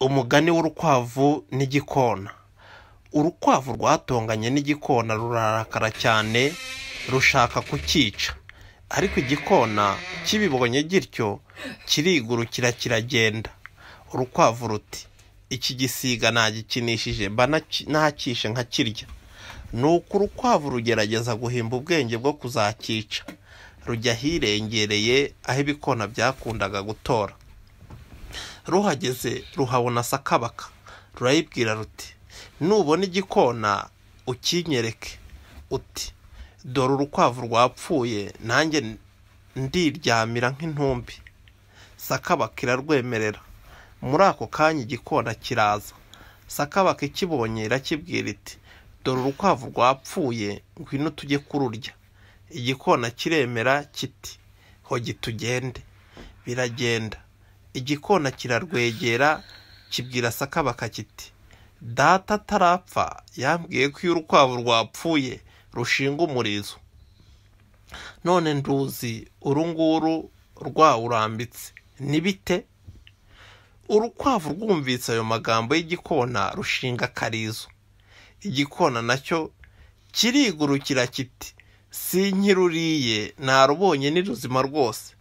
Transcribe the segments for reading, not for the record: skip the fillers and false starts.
Umugani w'urukwavu n'igikona. Urukwavu rwatonganye n'igikona rurarakara cyane rushaka kucyica, ariko igikona kibibonye gityo kirigurukira kiragenda. Urukwavu ruti, iki gisiga nagikinishije mba nakishe nkakirya. Nuko urukwavu rugerageza guhimba ubwenge bwo kuzakica, rujya hirengereye aho ibikona byakundaga gutora. Ruhageze ruhabona Sakabaka, rurayibwira ruti, nubona igikona ukinyereke. Uti, dore urukwavu rwapfuye nanjye ndiryamira nk'intumbi. Sakabaka irarwemerera. Muri ako kanya igikona kiraza. Sakabaka ikibonye irakibwira iti, dore urukwavu rwapfuye, ngwino tujye kururya. Igikona kiremera kiti, hogi tugende. Biragenda. Igikona kirarwegera kibwira Sakabaka kiti, data atarapfa yambwiye ko iyo urukwavu rwapfuye rushinga umurizo. None nduzi urunguru rwawurambitse. Nibite? Urukwavu rwumvise ayo magambo y'igikona rushinga akarizo. Igikona nacyo kirigurukira kiti, sinkiruriye narubonye ni ruzima rwose.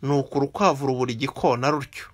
Nuko urukwavu rubura igikona rutyo.